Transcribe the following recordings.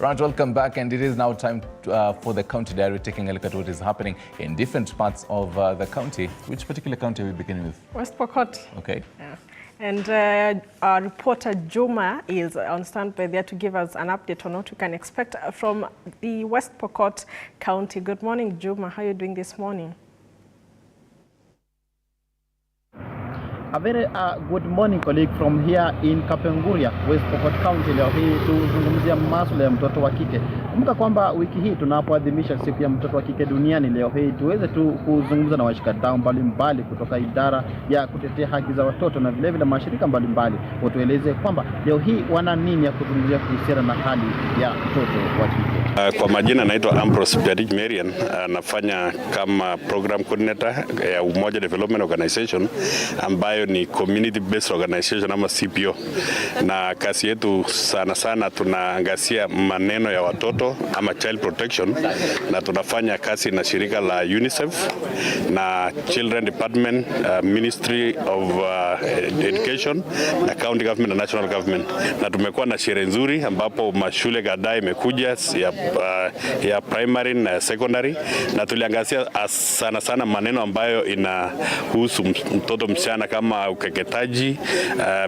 Right, welcome back, and it is now time for the County Diary, taking a look at what is happening in different parts of the county. Which particular county are we beginning with? West Pokot. Okay. Yeah. And our reporter Juma is on standby there to give us an update on what we can expect from the West Pokot County. Good morning, Juma. How are you doing this morning? A very good morning, colleague, from here in Kapenguria, West Pokot County. Leo hii tuzungumzia masuala ya mtoto wa kike. Kumbuka kwamba wiki hii tunapoadhimisha siku ya mtoto wa kike duniani, leo hii tuweze tu kuzungumza na washikadau mbalimbali kutoka idara ya kutetea haki za watoto na vile vile mashirika mbalimbali, watueleze kwamba leo hii wana nini ya kuzungumzia kuhusiana na hali ya mtoto wa kike. Kwa majina naitwa Ambrose Piadik Marian, nafanya kama program coordinator ya Umoja Development Organization ambayo ni community based organization ama CPO, na kazi yetu sana sana tunaangazia maneno ya watoto ama child protection, na tunafanya kazi na shirika la UNICEF na Children Department, Ministry of Education na County Government na National Government, na tumekuwa na sherehe nzuri ambapo mashule kadhaa imekuja ya primary na secondary, na tuliangazia sana sana maneno ambayo inahusu mtoto msichana kama ukeketaji,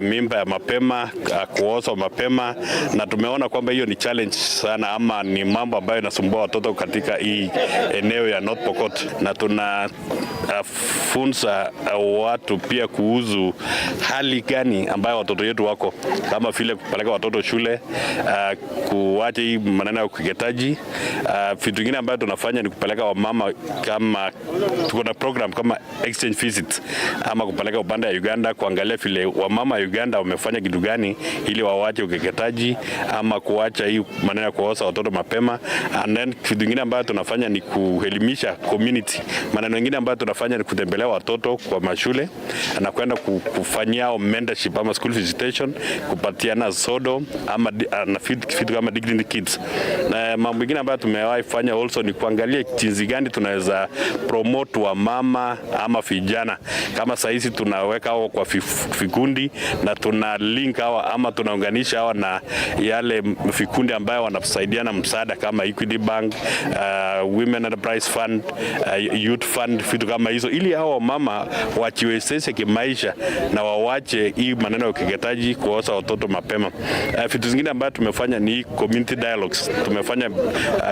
mimba ya mapema, kuoza mapema, na tumeona kwamba hiyo ni challenge sana ama ni mambo ambayo inasumbua watoto katika hii eneo ya North Pokot, na tunafunza watu pia kuhusu hali gani ambayo watoto wetu wako, kama vile kupeleka watoto shule, kuacha hii maneno ya ukeketaji. Vitu vingine ambayo tunafanya ni kupeleka wamama, kama tuko na program kama exchange visit ama kupeleka upande ya Uganda kuangalia vile wamama Uganda wamefanya kitu gani ili wawache ukeketaji ama kuacha hii maneno ya kuoza watoto mapema. And then kitu kingine ambayo tunafanya ni kuelimisha community. Maneno mengine ambayo tunafanya ni kutembelea watoto kwa mashule na kwenda kufanyia mentorship ama school visitation, kupatiana sodo ama na vitu kama Dignity Kids. Na mambo mengine ambayo tumewahi fanya also ni kuangalia jinsi gani tunaweza promote wa mama ama vijana. Kama saa hizi tunaweka hao kwa vikundi na tuna link hawa ama tunaunganisha hawa na yale vikundi ambayo wanasaidiana msaada kama Equity Bank, Women Enterprise Fund, Youth Fund, vitu kama hizo, ili hao mama wajiwezeshe kimaisha na wawache hii maneno ya ukeketaji, kuoza watoto mapema. Vitu zingine ambayo tumefanya ni community dialogues. Tumefanya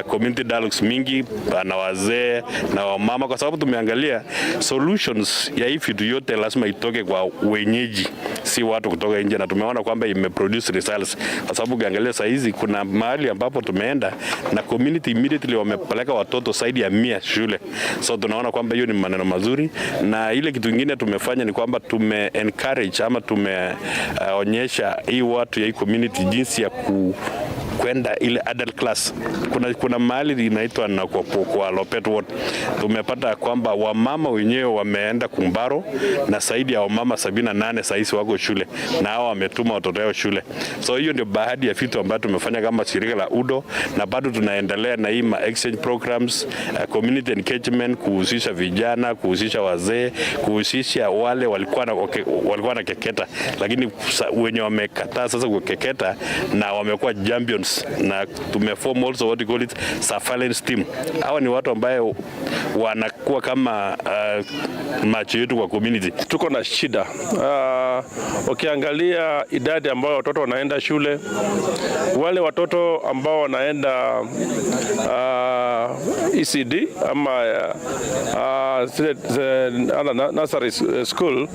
community dialogues mingi na wazee na wamama, kwa sababu tumeangalia solutions ya hii vitu yote lazima itoke kwa wenyeji, si watu kutoka nje, na tumeona kwamba imeproduce results, kwa sababu ukiangalia saa hizi kuna mahali ambapo tumeenda na community immediately wamepeleka watoto zaidi ya 100 shule, so tunaona kwamba hiyo ni maneno mazuri. Na ile kitu kingine tumefanya ni kwamba tume encourage ama tumeonyesha hii watu ya hii community jinsi ya kwenda ile adult class. Kuna mahali inaitwa na kwa Lopet Ward, tumepata kwamba wamama wenyewe wameenda Kumbaro na zaidi ya wamama 78 sasa wako shule na hao wametuma watoto wao shule. So hiyo ndio baadhi ya vitu ambavyo tumefanya kama shirika la UDO, na bado tunaendelea na hii exchange programs, community engagement, kuhusisha vijana, kuhusisha wazee, kuhusisha wale walikuwa na keketa lakini wenye wamekataa sasa kukeketa na wamekuwa champions, na tumeform also what you call it surveillance team. Hawa ni watu ambao wanakuwa kama macho yetu kwa community. Tuko na shida. Ukiangalia idadi ambayo watoto wanaenda shule, wale watoto ambao wanaenda ECD ama nursery school,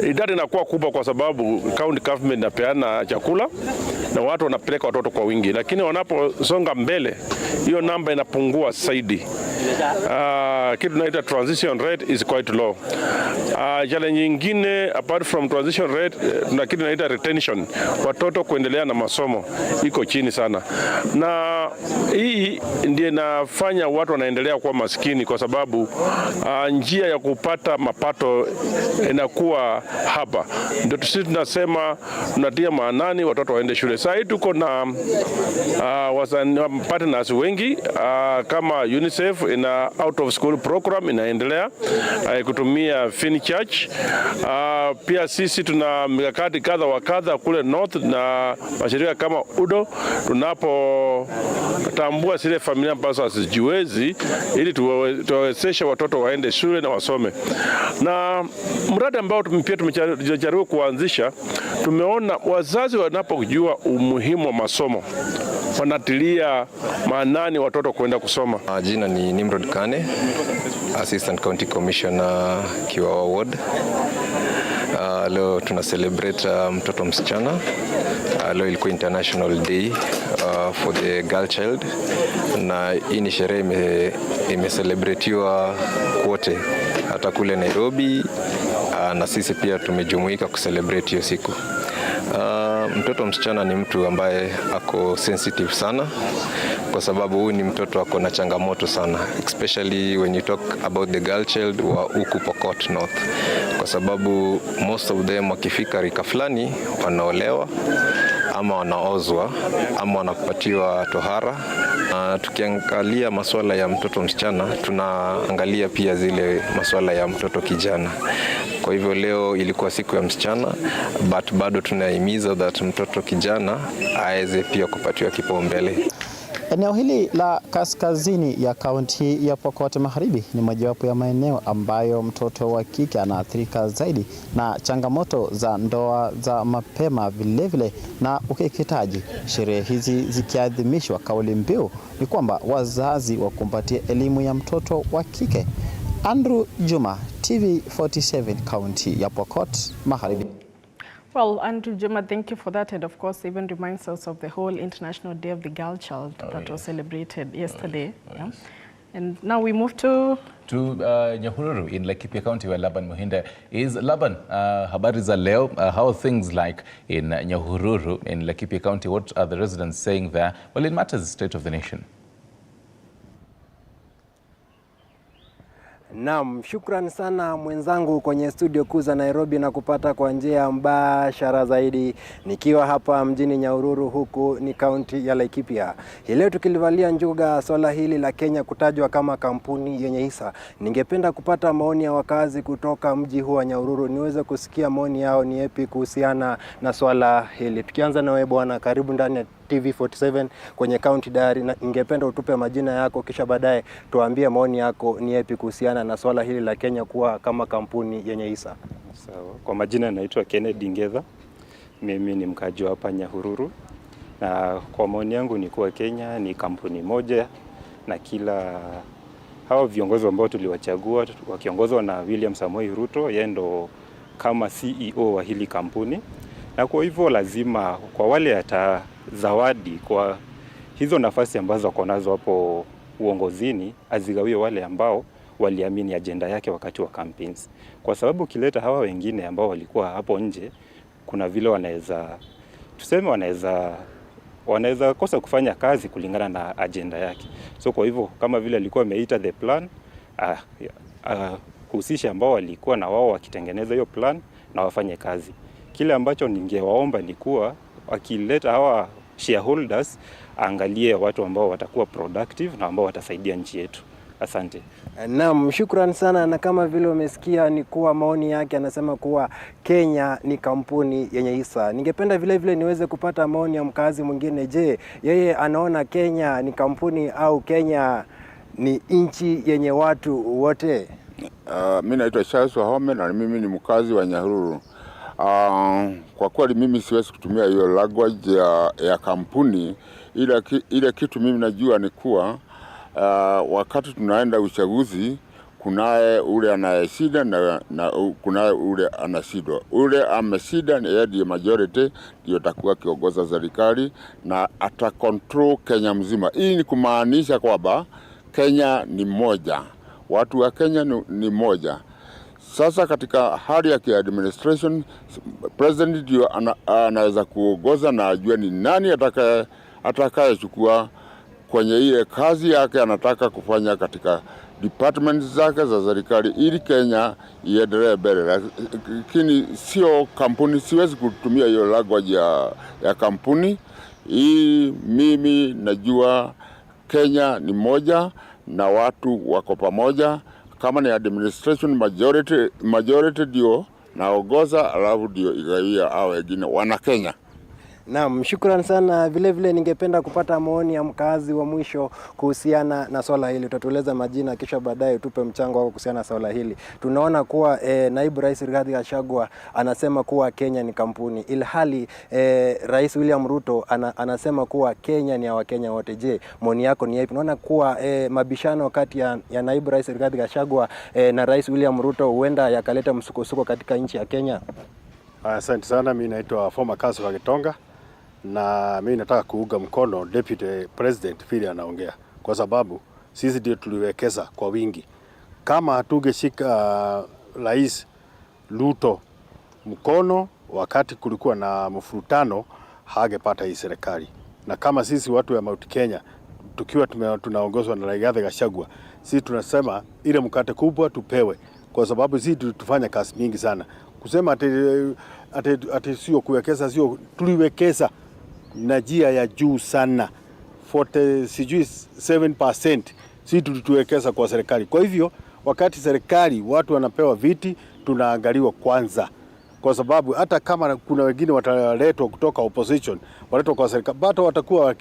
idadi inakuwa kubwa kwa sababu county government inapeana chakula na watu wanapeleka watoto kwa wingi, lakini wanaposonga mbele hiyo namba inapungua zaidi. Kitu tunaita transition rate is quite low. Challenge nyingine apart from transition rate, tuna kitu tunaita retention, watoto kuendelea na masomo iko chini sana, na hii ndiyo inafanya watu wanaendelea kuwa maskini kwa sababu njia ya kupata mapato inakuwa haba. Ndio sisi tunasema tunatia maanani watoto waende shule. Sasa tuko na partners wengi kama UNICEF, ina out of school program inaendelea kutumia Finchurch. Pia sisi tuna mikakati kadha wa kadha kule North na mashirika kama UDO, tunapotambua zile familia ambazo hazijiwezi ili tuwawezeshe watoto waende shule na wasome. Na mradi ambao pia tumejaribu kuanzisha, tumeona wazazi wanapojua umuhimu wa masomo wanatilia maanani watoto kwenda kusoma. Jina ni Nimrod Kane, Assistant County Commissioner Kiwawa Ward. Leo tuna celebrate mtoto msichana. Leo ilikuwa International Day for the Girl Child, na hii ni sherehe imecelebratiwa kote, hata kule Nairobi, na sisi pia tumejumuika kucelebrate hiyo siku. Mtoto msichana ni mtu ambaye ako sensitive sana, kwa sababu huyu ni mtoto ako na changamoto sana, especially when you talk about the girl child wa huku Pokot North, kwa sababu most of them wakifika rika fulani wanaolewa ama wanaozwa ama wanapatiwa tohara. Tukiangalia masuala ya mtoto msichana, tunaangalia pia zile masuala ya mtoto kijana. Kwa hivyo leo ilikuwa siku ya msichana, but bado tunahimiza that mtoto kijana aweze pia kupatiwa kipaumbele. Eneo hili la kaskazini ya kaunti ya Pokot Magharibi ni mojawapo ya maeneo ambayo mtoto wa kike anaathirika zaidi na changamoto za ndoa za mapema, vilevile na ukeketaji. Sherehe hizi zikiadhimishwa, kauli mbiu ni kwamba wazazi wakumbatie elimu ya mtoto wa kike. Andrew Juma, TV47, kaunti ya Pokot Magharibi. Well, Andrew Juma, thank you for that, and of course even reminds us of the whole International Day of the Girl Child that was celebrated yesterday. Yeah? And now we move to Nyahururu in Laikipia County, where Laban Muhinda is. Laban, habari za leo. How are things like in Nyahururu in Laikipia County? What are the residents saying there? Well, it matters the state of the nation. Naam, shukran sana mwenzangu kwenye studio kuu za Nairobi na kupata kwa njia mbashara zaidi nikiwa hapa mjini Nyahururu, huku ni kaunti ya Laikipia. Hii leo tukilivalia njuga swala hili la Kenya kutajwa kama kampuni yenye hisa. Ningependa kupata maoni ya wakazi kutoka mji huu wa Nyahururu, niweze kusikia maoni yao ni yapi kuhusiana na swala hili. Tukianza na wewe bwana, karibu ndani ya TV47 kwenye County Diary, na ningependa utupe majina yako kisha baadaye tuambie maoni yako ni yapi kuhusiana na swala hili la Kenya kuwa kama kampuni yenye hisa. Sawa. Kwa majina naitwa Kennedy Ngetha. Mimi ni mkaji wa hapa Nyahururu. Na kwa maoni yangu ni kuwa Kenya ni kampuni moja, na kila hao viongozi ambao tuliwachagua wakiongozwa na William Samoei Ruto, yeye ndo kama CEO wa hili kampuni. Na kwa hivyo lazima kwa wale atazawadi kwa hizo nafasi ambazo wako nazo hapo uongozini, azigawie wale ambao waliamini agenda yake wakati wa campaigns. Kwa sababu ukileta hawa wengine ambao walikuwa hapo nje, kuna vile wanaweza kosa kufanya kazi kulingana na agenda yake. So kwa hivyo kama vile alikuwa ameita the plan, kuhusisha ambao walikuwa na wao wakitengeneza hiyo plan na wafanye kazi. Kile ambacho ningewaomba ni kuwa wakileta hawa shareholders, angalie watu ambao watakuwa productive na ambao watasaidia nchi yetu. Asante. Naam, shukran sana, na kama vile umesikia ni kuwa maoni yake anasema kuwa Kenya ni kampuni yenye hisa. Ningependa vile vile niweze kupata maoni ya mkazi mwingine. Je, yeye anaona Kenya ni kampuni au Kenya ni nchi yenye watu wote? Mimi naitwa Charles Wahome na mimi ni mkazi wa Nyahururu. Kwa kweli mimi siwezi kutumia hiyo language ya kampuni. Ile kitu mimi najua ni kuwa wakati tunaenda uchaguzi, kunaye ule anayeshinda na kunaye ule anashindwa. Ule ameshinda ni yeye majority, ndio atakuwa kiongoza serikali na ata control Kenya mzima. Hii ni kumaanisha kwamba Kenya ni moja, watu wa Kenya ni moja. Sasa katika hali ya administration, president ndio anaweza kuongoza na ajue ni nani atakayechukua kwenye ile kazi yake anataka kufanya katika departments zake za serikali ili Kenya iendelee mbele. Lakini sio kampuni, siwezi kutumia hiyo language ya kampuni. Hii mimi najua Kenya ni moja na watu wako pamoja. Kama ni administration majority ndio naongoza, alafu ndio igawia hao wengine wana Kenya. Naam, shukrani sana. Vile vile ningependa kupata maoni ya mkazi wa mwisho kuhusiana na swala hili. Utatueleza majina kisha baadaye tupe mchango wako kuhusiana na swala hili. Tunaona kuwa naibu rais Rigathi Gachagua anasema kuwa Kenya ni kampuni, ilhali Rais William Ruto anasema kuwa Kenya ni ya Wakenya wote. Je, maoni yako ni yapi? Unaona kuwa mabishano kati ya naibu rais Rigathi Gachagua na Rais William Ruto huenda yakaleta msukosuko katika nchi ya Kenya? Asante sana. Mimi naitwa former Councillor Gitonga na mimi nataka kuunga mkono Deputy President vile anaongea, kwa sababu sisi ndio tuliwekeza kwa wingi. Kama hatungeshika Rais Ruto mkono wakati kulikuwa na mfurutano, hangepata hii serikali. Na kama sisi watu wa Mount Kenya tukiwa tunaongozwa na Rigathi Gachagua, sisi tunasema ile mkate kubwa tupewe, kwa sababu sisi tufanya kazi mingi sana. Kusema ati sio kuwekeza, sio, tuliwekeza na njia ya juu sana, 7% sisi tuliwekeza kwa serikali. Kwa hivyo wakati serikali watu wanapewa viti, tunaangaliwa kwanza, kwa sababu hata kama kuna wengine wataletwa kutoka opposition, waletwa kwa serikali, bado watakuwa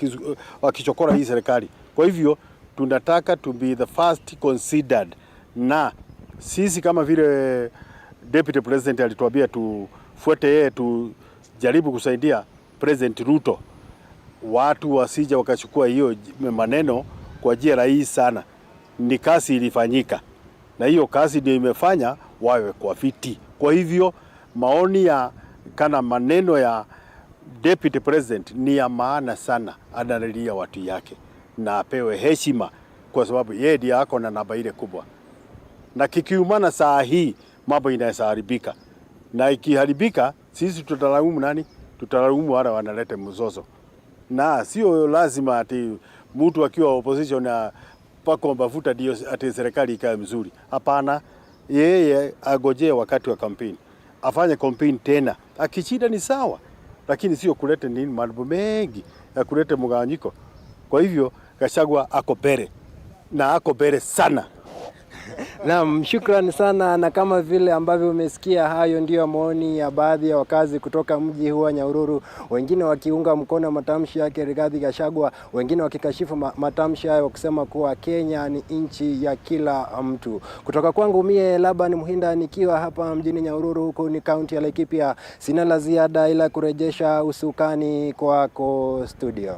wakichokora hii serikali. Kwa hivyo tunataka to be the first considered, na sisi kama vile Deputy President alituambia tufuate yeye, tujaribu kusaidia President Ruto, watu wasija wakachukua hiyo maneno kwa njia rahisi sana. Ni kazi ilifanyika, na hiyo kazi ndio imefanya wawe kwa viti. Kwa hivyo maoni ya maneno ya Deputy President ni ya maana sana, analilia watu yake na apewe heshima, kwa sababu yeye ndiye ako na namba ile kubwa, na kikiumana saa hii mambo inaweza haribika, na ikiharibika sisi tutalaumu nani? Tutalaumu wale wanaleta mzozo. Na sio lazima ati mtu akiwa opposition na pako mafuta ndio ati serikali ikae mzuri. Hapana, yeye agojee wakati wa campaign, afanye campaign tena, akishinda ni sawa, lakini sio kuleta mambo mengi ya kuleta mgawanyiko. Kwa hivyo Gachagua ako bere, na ako bere sana. Naam, shukrani sana. Na kama vile ambavyo umesikia, hayo ndio maoni ya baadhi ya wakazi kutoka mji huu wa Nyahururu, wengine wakiunga mkono matamshi yake Rigathi Gachagua, wengine wakikashifu matamshi hayo kusema kuwa Kenya ni nchi ya kila mtu. Kutoka kwangu mie Laban Muhinda, nikiwa hapa mjini Nyahururu, huko ni kaunti ya Laikipia, sina la ziada ila kurejesha usukani kwako studio.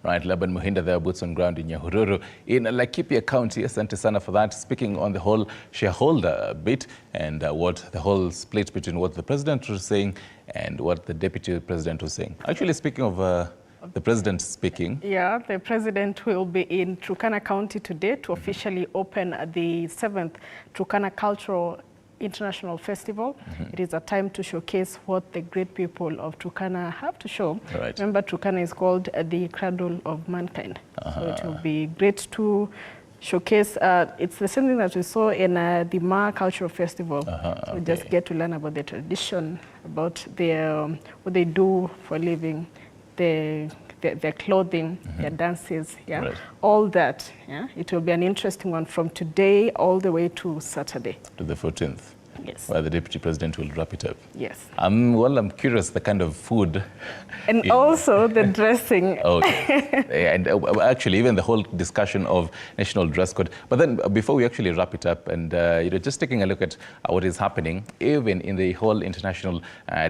Right, Laban Muhinda there, boots on ground in Nyahururu in Laikipia County. Asante sana for that. Speaking on the whole shareholder bit and what the whole split between what the president was saying and what the deputy president was saying. Actually, speaking of the president speaking. Yeah, the president will be in Turkana County today to officially open the 7th Turkana Cultural International Festival. It is a time to showcase what the great people of Turkana have to show. Right. Remember, Turkana is called the cradle of mankind. So it will be great to showcase. It's the same thing that we saw in the Ma Cultural Festival. So we just get to learn about the tradition, about their what they do for a living, their clothing, their dances, Right. all that. Yeah, it will be an interesting one from today all the way to Saturday. To the 14th. Yes. Where the deputy president will wrap it up. Yes. I'm curious the kind of food. And also the dressing. Okay. And actually, even the whole discussion of national dress code. But then before we actually wrap it up, and just taking a look at what is happening, even in the whole international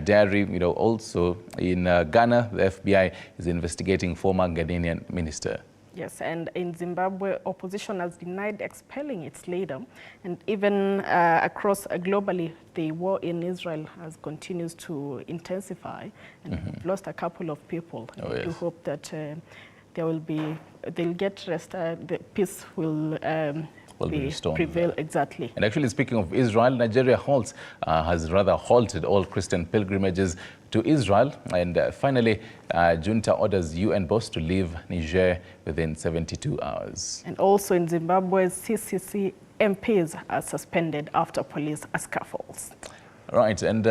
dairy, also in Ghana, the FBI is investigating former Ghanaian minister. Yes, and in Zimbabwe, opposition has denied expelling its leader. And even across globally, the war in Israel continues to intensify. And we've lost a couple of people. We do hope that they'll get rest, the peace will be restored. Prevail, exactly. And actually, speaking of Israel, Nigeria has rather halted all Christian pilgrimages to Israel. And finally, junta orders UN boss to leave Niger within 72 hours. And also in Zimbabwe, CCC MPs are suspended after police scuffles. Right, and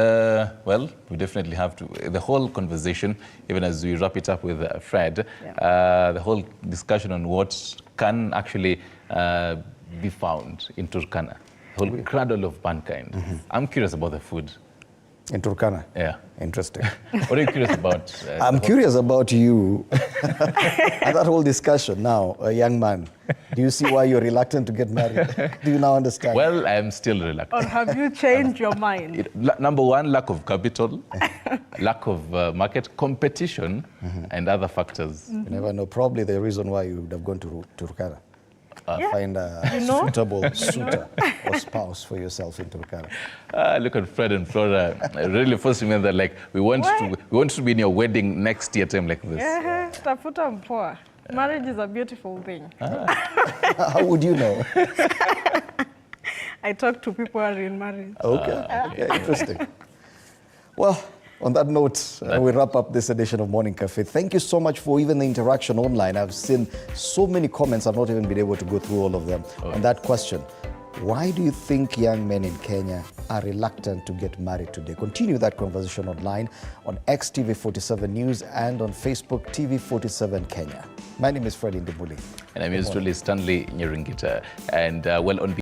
well, we definitely have to, the whole conversation, even as we wrap it up with Fred, the whole discussion on what can actually be found in Turkana, the whole cradle of mankind. I'm curious about the food. In Turkana? Yeah. Interesting. What are you curious about? I'm curious about you and that whole discussion now, a young man. Do you see why you're reluctant to get married? Do you now understand? Well, I am still reluctant. Or have you changed your mind? Number one, lack of capital, lack of market competition, and other factors. You never know. Probably the reason why you would have gone to Turkana. Find a suitable suitor or spouse for yourself in Turkana. Look at Fred and Flora. Really forced me that, like, we want to be in your wedding next year time like this. Yeah, tafuta mpoa. Marriage is a beautiful thing. How would you know? I talk to people who are in marriage. Okay, interesting. Well, on that note, we wrap up this edition of Morning Cafe. Thank you so much for even the interaction online. I've seen so many comments. I've not even been able to go through all of them. On that question, why do you think young men in Kenya are reluctant to get married today? Continue that conversation online on X TV47 News and on Facebook TV47 Kenya. My name is Fred Indibuli. And I'm usually Stanley Nyeringita. And well, on